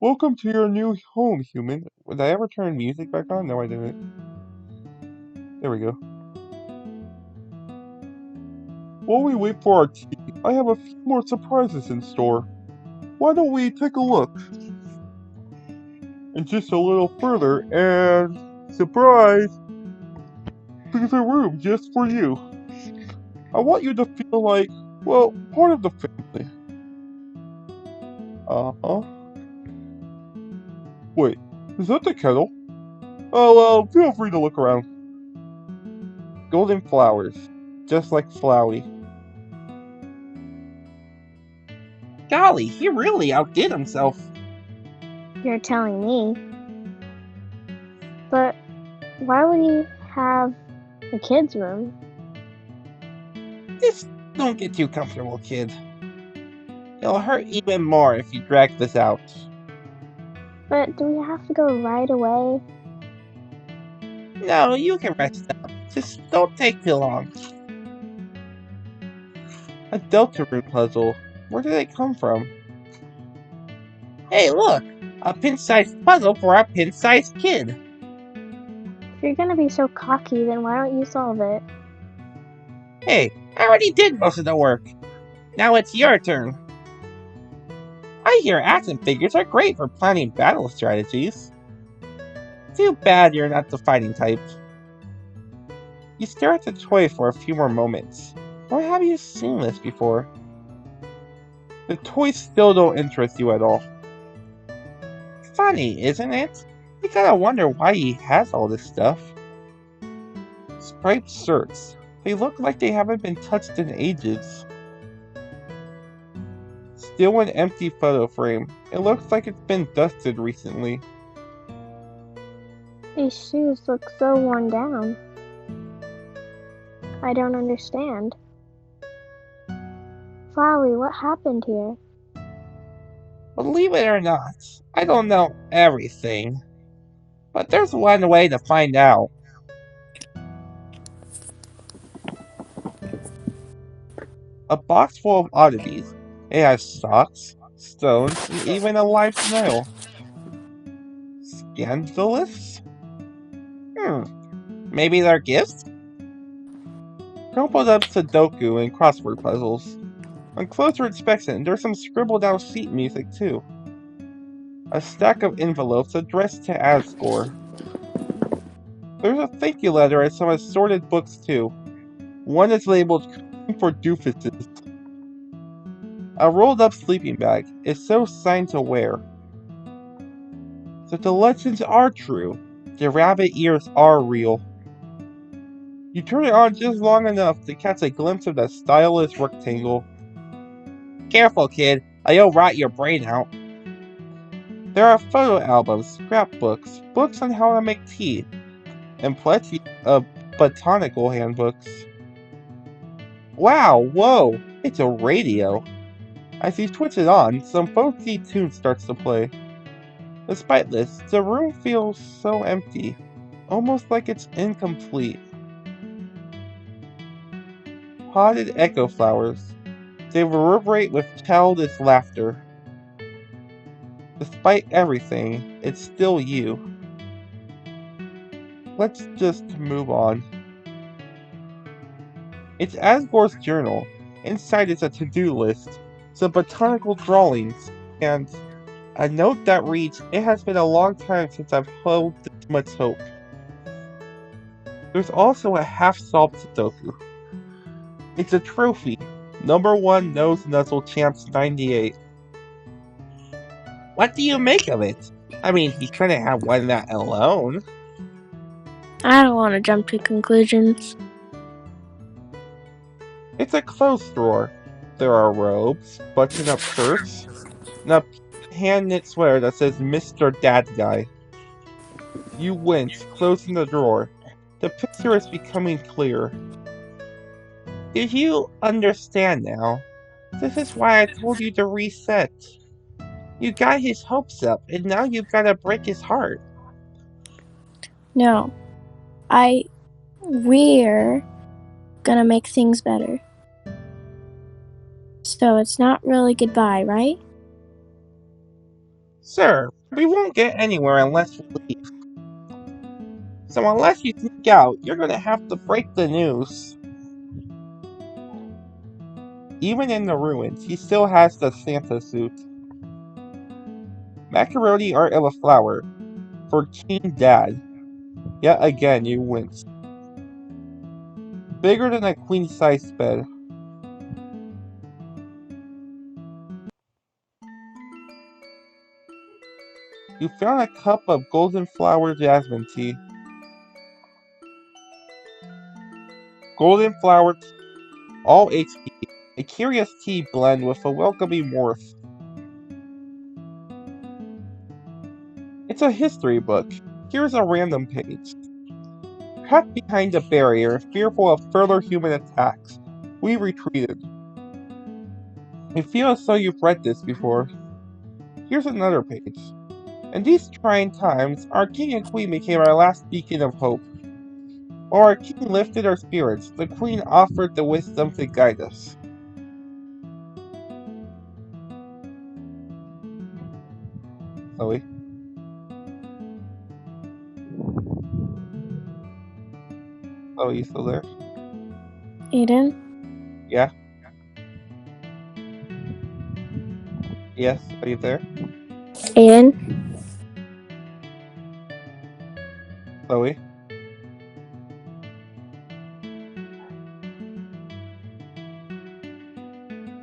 Welcome to your new home, human. Did I ever turn music back on? No, I didn't. There we go. While we wait for our tea, I have a few more surprises in store. Why don't we take a look? And just a little further, and surprise! There's a room just for you. I want you to feel like, well, part of the family. Uh-huh. Wait, is that the kettle? Oh, well, feel free to look around. Golden flowers, just like Flowey. Golly, he really outdid himself. You're telling me. But why would he have a kid's room? Just don't get too comfortable, kid. It'll hurt even more if you drag this out. But do we have to go right away? No, you can rest up. Just don't take too long. A Delta room puzzle. Where did it come from? Hey, look! A pin-sized puzzle for a pin-sized kid. If you're gonna be so cocky, then why don't you solve it? Hey, I already did most of the work. Now it's your turn. I hear action figures are great for planning battle strategies. Too bad you're not the fighting type. You stare at the toy for a few more moments. Where have you seen this before? The toys still don't interest you at all. Funny, isn't it? You gotta wonder why he has all this stuff. Striped shirts. They look like they haven't been touched in ages. Still an empty photo frame. It looks like it's been dusted recently. These shoes look so worn down. I don't understand. Flowey, what happened here? Believe it or not, I don't know everything. But there's one way to find out. A box full of oddities. It has socks, stones, and even a live snail. Scandalous? Maybe they're gifts? Crumpled up Sudoku and crossword puzzles. On closer inspection, there's some scribbled out sheet music too. A stack of envelopes addressed to Asgore. There's a thank you letter and some assorted books too. One is labeled for doofuses. A rolled up sleeping bag is so signed to wear. So the legends are true. The rabbit ears are real. You turn it on just long enough to catch a glimpse of that stylish rectangle. Careful, kid, or you'll rot your brain out. There are photo albums, scrapbooks, books on how to make tea, and plenty of botanical handbooks. Wow, whoa, it's a radio. As you switch it on, some folksy tune starts to play. Despite this, the room feels so empty, almost like it's incomplete. Potted echo flowers. They reverberate with childish laughter. Despite everything, it's still you. Let's just move on. It's Asgore's journal. Inside is a to-do list, some botanical drawings, and a note that reads, "It has been a long time since I've held this much hope." There's also a half-solved Sudoku. It's a trophy. Number 1 Nose Nuzzle Champs 98. What do you make of it? I mean, he couldn't have won that alone. I don't want to jump to conclusions. It's a clothes drawer. There are robes, button-up shirts, and a hand-knit sweater that says Mr. Dad Guy. You wince, closing the drawer. The picture is becoming clear. Did you understand now? This is why I told you to reset. You got his hopes up, and now you've got to break his heart. No. We're gonna make things better. So it's not really goodbye, right? Sir, we won't get anywhere unless we leave. So unless you sneak out, you're gonna have to break the news. Even in the ruins, he still has the Santa suit. Macaroni art of a flower. For King Dad. Yet again, you wince. Bigger than a queen-sized bed. You found a cup of golden flower jasmine tea. Golden flower tea. All HP. A curious tea blend with a welcoming warmth. It's a history book. Here's a random page. Trapped behind a barrier, fearful of further human attacks, we retreated. I feel as though you've read this before. Here's another page. In these trying times, our king and queen became our last beacon of hope. While our king lifted our spirits, the queen offered the wisdom to guide us. Chloe? Chloe, you still there? Aiden? Yeah? Yes, are you there? Aiden? Chloe?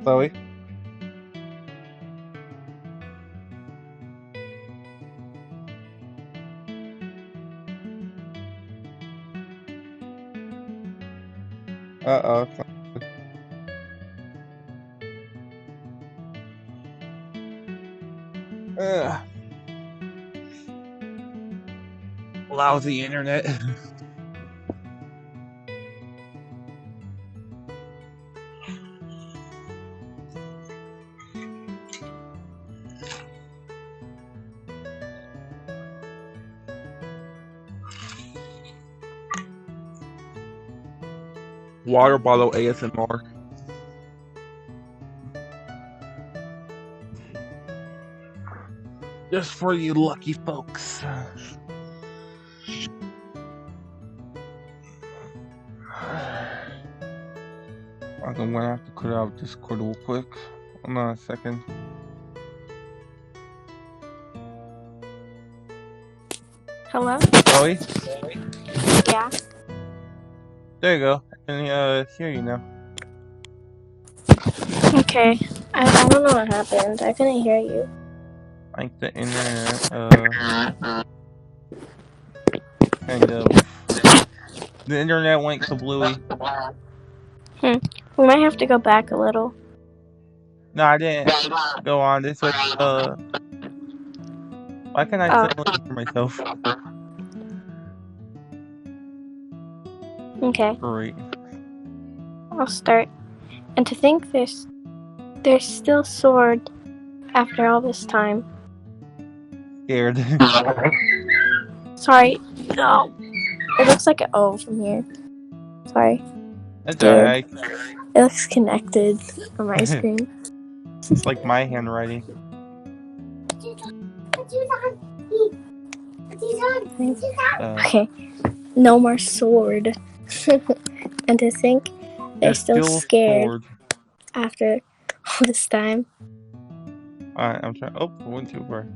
Chloe? Uh-oh. Ugh. Lousy internet. Water bottle ASMR. Just for you lucky folks. I'm gonna have to cut out Discord real quick. Hold on a second. Hello? Chloe? Yeah. There you go. I can hear you now. Okay. I don't know what happened. I couldn't hear you. I think the internet, kind of... The internet went kablooey. We might have to go back a little. No, I didn't go on. This was, why can't I suddenly hear myself? Okay. Great. I'll start. And to think there's still sword after all this time. Scared. Sorry. No. It looks like an O from here. Sorry. That's Scared. alright. It looks connected on my screen. It's like my handwriting. Okay. No more sword. And to think they're still scared Sword. after all this time. Alright, I'm trying. Oh, I went too far.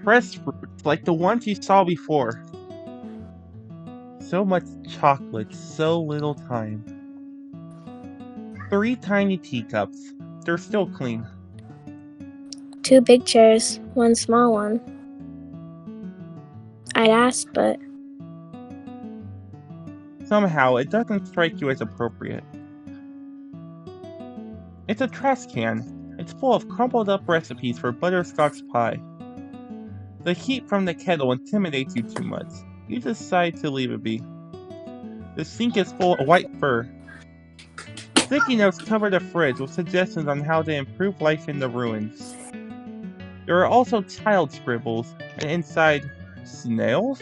Fresh fruits, like the ones you saw before. So much chocolate, so little time. 3 tiny teacups. They're still clean. 2 big chairs, 1 small one. I'd ask, but Somehow, it doesn't strike you as appropriate. It's a trash can. It's full of crumpled up recipes for butterscotch pie. The heat from the kettle intimidates you too much. You decide to leave it be. The sink is full of white fur. Sticky notes cover the fridge with suggestions on how to improve life in the ruins. There are also child scribbles, and inside, snails?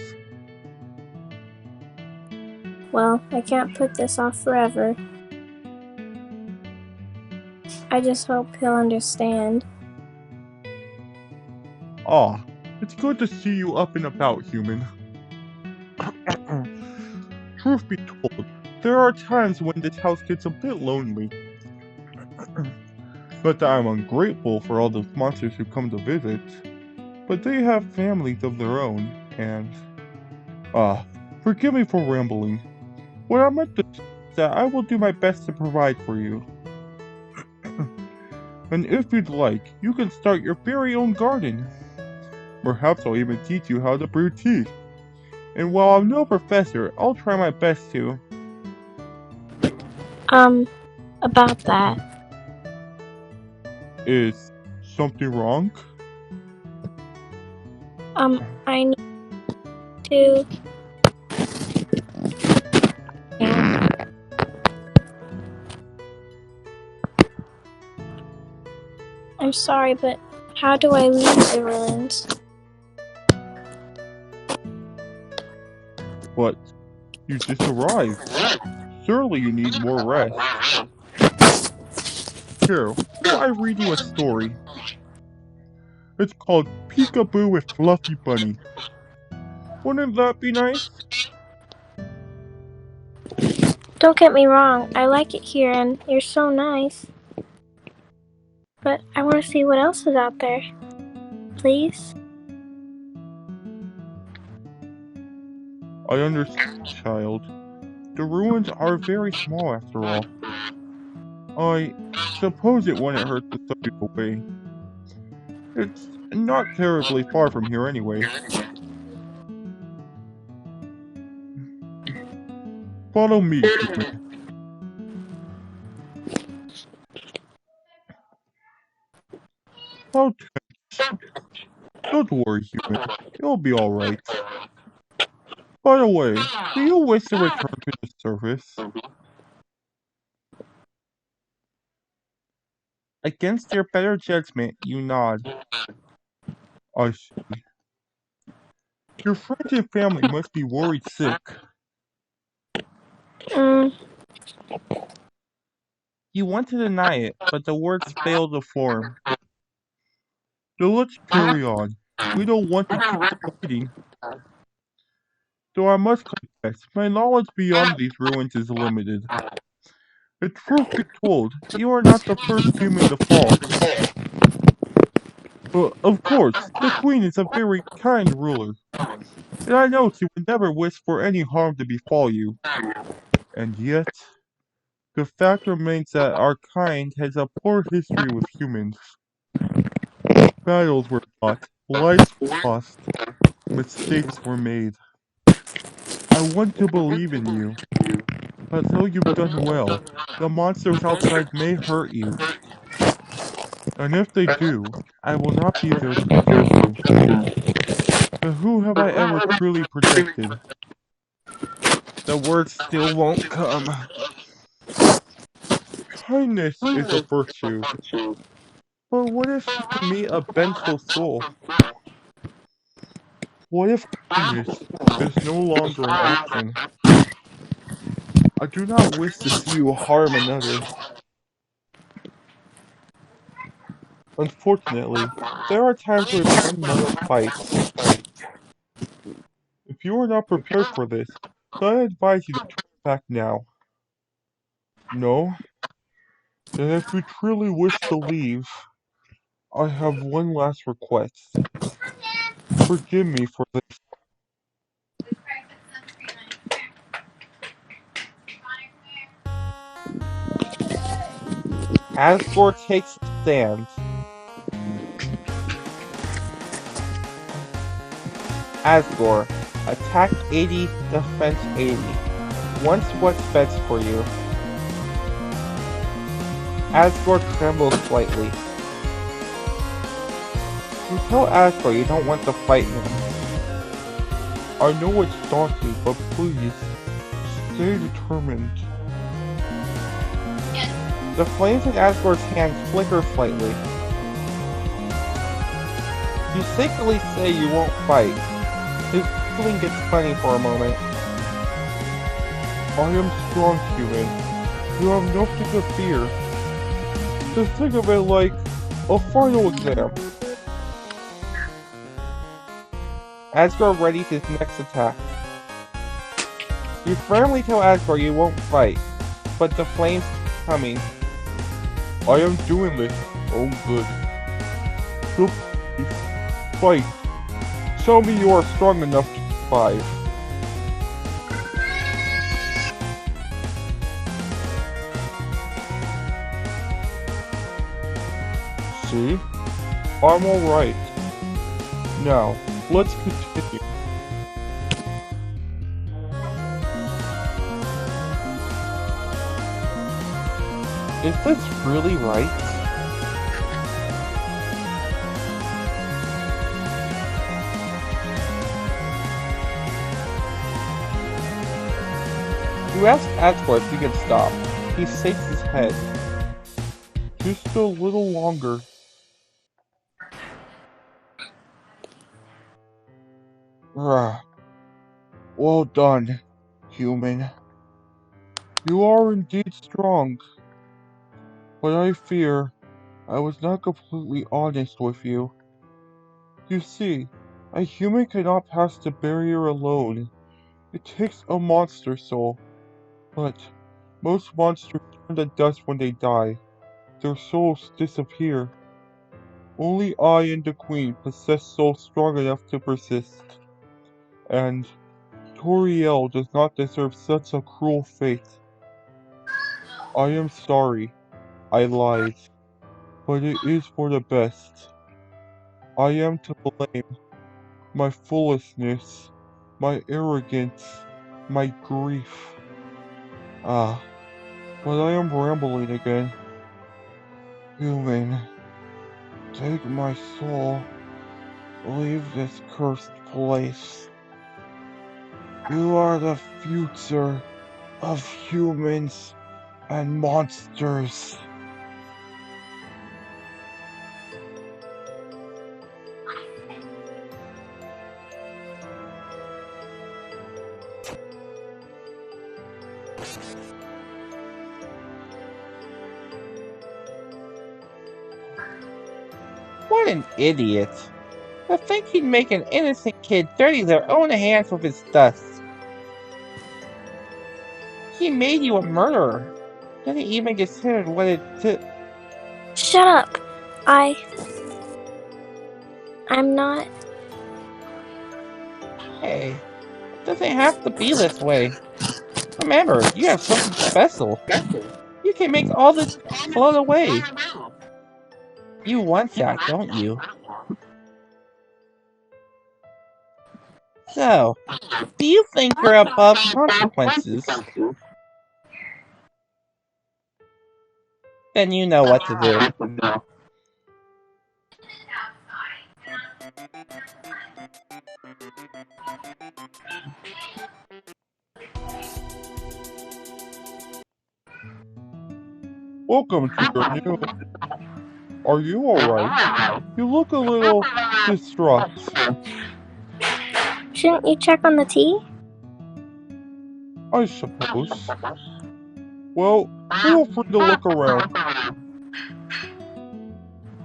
well, I can't put this off forever. I just hope he'll understand. Ah, it's good to see you up and about, human. Truth be told, there are times when this house gets a bit lonely. Not that I'm ungrateful for all the monsters who come to visit, but they have families of their own, and... Ah, forgive me for rambling. What I meant to say is that I will do my best to provide for you. And if you'd like, you can start your very own garden. Perhaps I'll even teach you how to brew tea. And while I'm no professor, I'll try my best to... About that. Is something wrong? I need to... I'm sorry, but how do I leave the ruins? But you just arrived. Surely you need more rest. Here, will I read you a story? It's called Peekaboo with Fluffy Bunny. Wouldn't that be nice? Don't get me wrong, I like it here and you're so nice. But I want to see what else is out there. Please? I understand, child. The ruins are very small after all. I suppose it wouldn't hurt to show you the way. It's not terribly far from here anyway. Follow me, human. How tense. Don't worry, human. It'll be alright. By the way, do you wish to return to the surface? Against your better judgment, you nod. I see. Your friends and family must be worried sick. You want to deny it, but the words fail to form. So let's carry on. We don't want to keep them waiting. Though I must confess, my knowledge beyond these ruins is limited. The truth be told, you are not the first human to fall. But, of course, the Queen is a very kind ruler, and I know she would never wish for any harm to befall you. And yet, the fact remains that our kind has a poor history with humans. Battles were fought, lives lost, mistakes were made. I want to believe in you, but though you've done well, the monsters outside may hurt you. And if they do, I will not be there to protect you. But who have I ever truly protected? The words still won't come. Kindness is a virtue. But what if you meet a vengeful soul? What if kindness is no longer an option? I do not wish to see you harm another. Unfortunately, there are times when one must fight. If you are not prepared for this, then I advise you to turn back now. No? Then if you truly wish to leave, I have one last request. Forgive me for this. Asgore takes a stand. Asgore, attack 80, defense 80. Once what's best for you. Asgore trembles slightly. You tell Asgore you don't want to fight him. I know it's daunting, but please, stay determined. The flames in Asgore's hand flicker slightly. You secretly say you won't fight. His feeling gets funny for a moment. I am strong, human. You have nothing to fear. Just think of it like a final exam. Asgore readies his next attack. You firmly tell Asgore you won't fight, but the flames keep coming. I am doing this. Oh, good. So, fight. Tell me you are strong enough to survive. See? I'm alright. Now, let's continue. Is this really right? You ask Asgore if he can stop. He shakes his head. Just a little longer. Well done, human. You are indeed strong. But I fear I was not completely honest with you. You see, a human cannot pass the barrier alone. It takes a monster soul. But most monsters turn to dust when they die. Their souls disappear. Only I and the Queen possess souls strong enough to persist. And Toriel does not deserve such a cruel fate. I am sorry. I lied. But it is for the best. I am to blame. My foolishness, my arrogance, my grief. But I am rambling again. Human, take my soul. Leave this cursed place. You are the future of humans and monsters. What an idiot. To think he'd make an innocent kid dirty their own hands with his dust. He made you a murderer. Didn't even consider what it took. Shut up. I'm not. Hey, it doesn't have to be this way. Remember, you have something special. You can make all this float away. You want that, don't you? So, do you think you're above consequences? Then you know what to do. Welcome to your new... Are you alright? You look a little distraught. Shouldn't you check on the tea? I suppose. Well, feel free to look around.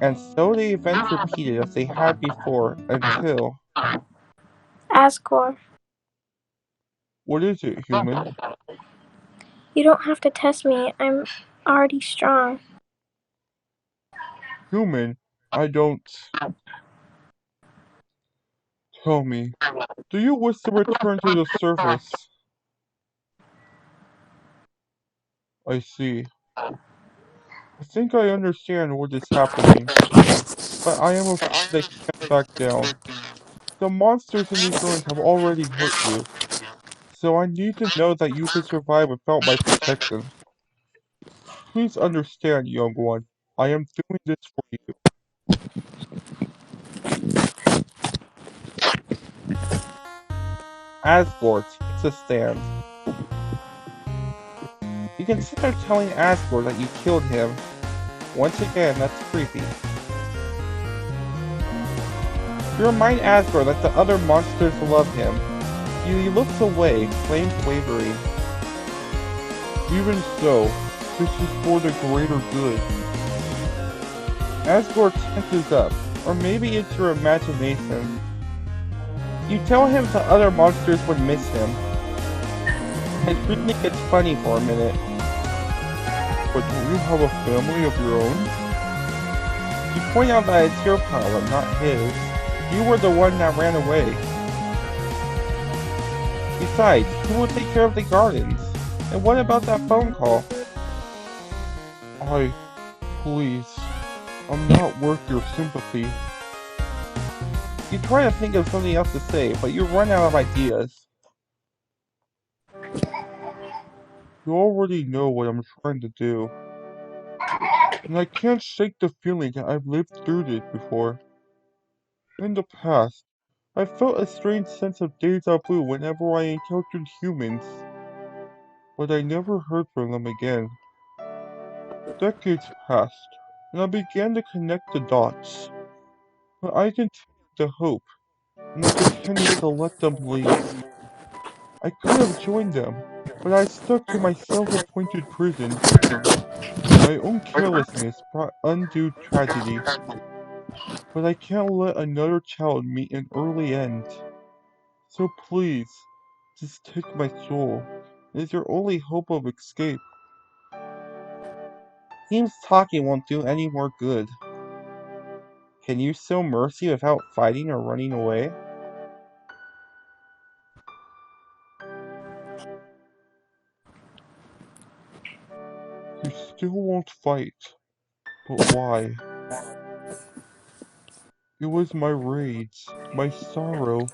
And so the events repeated as they had before, until... Asgore. What is it, human? You don't have to test me. I'm already strong. Human, I don't... Tell me, do you wish to return to the surface? I see. I think I understand what is happening, but I am afraid I can't back down. The monsters in these ruins have already hurt you, so I need to know that you can survive without my protection. Please understand, young one, I am doing this for you. Asgore takes a stand. You consider telling Asgore that you killed him. Once again, that's creepy. You remind Asgore that the other monsters love him. He looks away, flames wavering. Even so, this is for the greater good. Asgore tenses up, or maybe it's your imagination. You tell him the other monsters would miss him. It really gets funny for a minute. But don't you have a family of your own? You point out that it's your problem, not his. You were the one that ran away. Besides, who will take care of the gardens? And what about that phone call? Please, I'm not worth your sympathy. You try to think of something else to say, but you run out of ideas. You already know what I'm trying to do. And I can't shake the feeling that I've lived through this before. In the past, I felt a strange sense of deja vu whenever I encountered humans. But I never heard from them again. Decades passed, and I began to connect the dots. But I continued to hope, and I pretended to let them leave. I could have joined them, but I stuck to my self-appointed prison. My own carelessness brought undue tragedy, but I can't let another child meet an early end. So please, just take my soul. It is your only hope of escape. Seems talking won't do any more good. Can you show mercy without fighting or running away? You still won't fight. But why? It was my rage, my sorrow,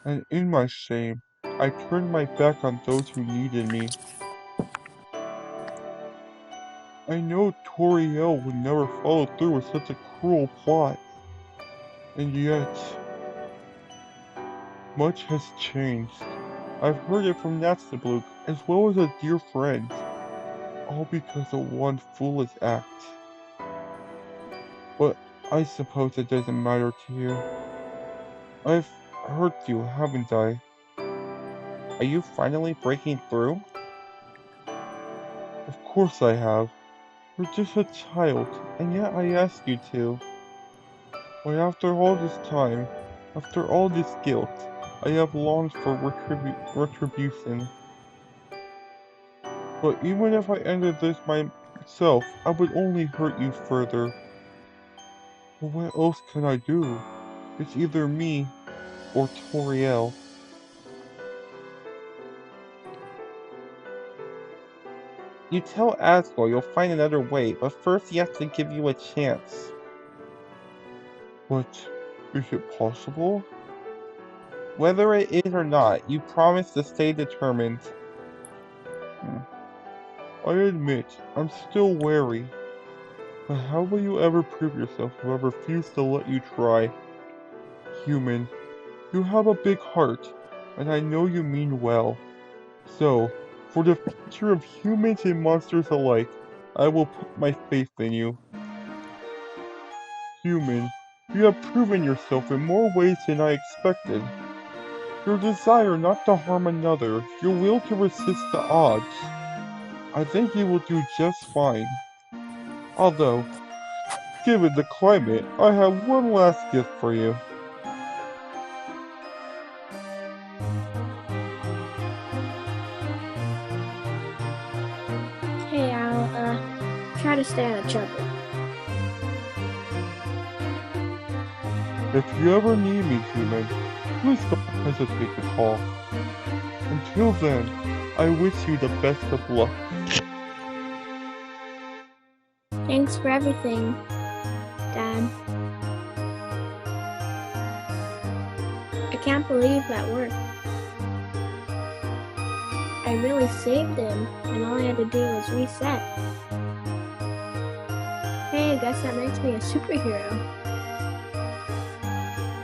and in my shame, I turned my back on those who needed me. I know Toriel would never follow through with such a cruel plot. And yet, much has changed. I've heard it from Natsubluk, as well as a dear friend, all because of one foolish act. But I suppose it doesn't matter to you. I've hurt you, haven't I? Are you finally breaking through? Of course I have. You're just a child, and yet I ask you to. But after all this time, after all this guilt, I have longed for retribution. But even if I ended this myself, I would only hurt you further. But what else can I do? It's either me or Toriel. You tell Asgore you'll find another way, but first he has to give you a chance. But is it possible? Whether it is or not, you promise to stay determined. I admit, I'm still wary. But how will you ever prove yourself if I refuse to let you try? Human, you have a big heart, and I know you mean well. So, for the future of humans and monsters alike, I will put my faith in you. Human, you have proven yourself in more ways than I expected. Your desire not to harm another, your will to resist the odds. I think you will do just fine. Although, given the climate, I have one last gift for you. Hey, I'll try to stay out of trouble. If you ever need me, human, please don't hesitate to call. Until then, I wish you the best of luck. Thanks for everything, Dad. I can't believe that worked. I really saved him, and all I had to do was reset. Hey, I guess that makes me a superhero.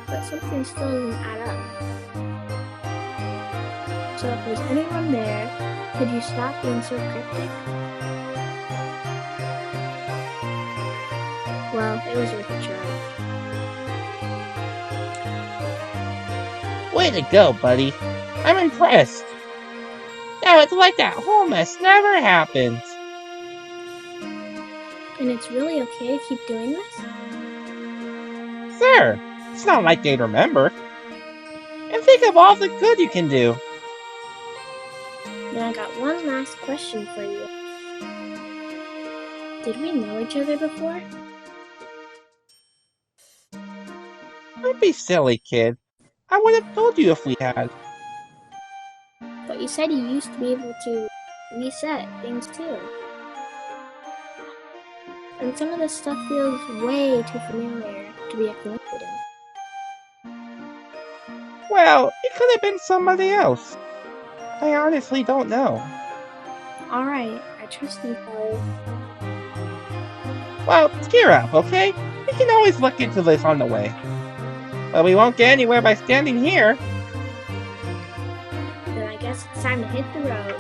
But something still doesn't add up. So if there's anyone there, could you stop being so cryptic? Well, it was worth a try. Way to go, buddy. I'm impressed. Now it's like that whole mess never happened. And it's really okay to keep doing this? Sure, it's not like they'd remember. Think of all the good you can do. Then I got one last question for you. Did we know each other before? Don't be silly, kid. I would have told you if we had. But you said you used to be able to reset things too. And some of this stuff feels way too familiar to be a coincidence. Well, it could have been somebody else. I honestly don't know. Alright, I trust you, Charlie. Well, cheer up, okay? We can always look into this on the way. But we won't get anywhere by standing here. Then I guess it's time to hit the road.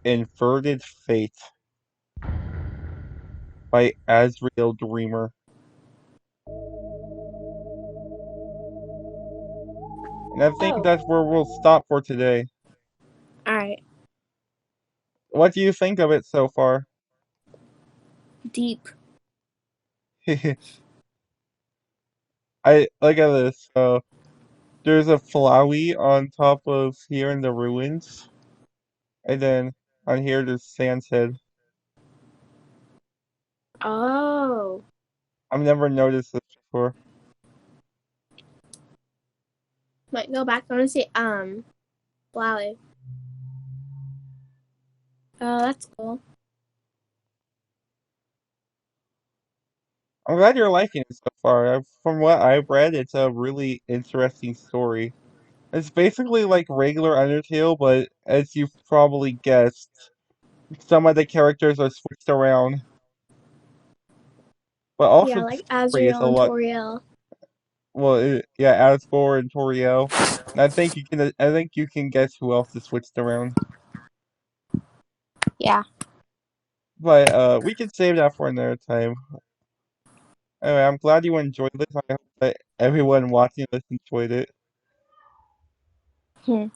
Inverted Fate by Azrael Dreamer. And I think that's where we'll stop for today. Alright, What do you think of it so far? deep. I look at this. There's a Flowey on top of here in the ruins, and then on here there's Sand's head. Oh. I've never noticed this before. Might go back. I want to see, Flowey. Oh, that's cool. I'm glad you're liking it so far. From what I've read, it's a really interesting story. It's basically like regular Undertale, but as you've probably guessed, some of the characters are switched around. But also Yeah, the like story is Azrael a and lot. Toriel. Well, yeah, Asgore and Toriel. And I think you can. I think you can guess who else is switched around. Yeah. But we can save that for another time. Anyway, I'm glad you enjoyed this. I hope that everyone watching this enjoyed it. Are I you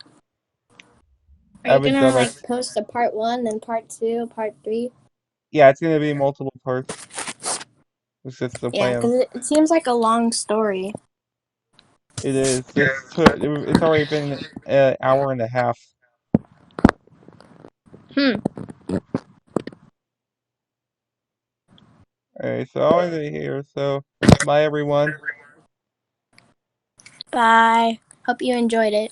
haven't gonna done my. like post a part 1, then part 2, part 3? Yeah, it's gonna be multiple parts. It's just the Yeah, plan. because it seems like a long story. It is. It's already been an hour and a half. Hmm. Alright, so I'll end it here. So, bye everyone. Bye. Hope you enjoyed it.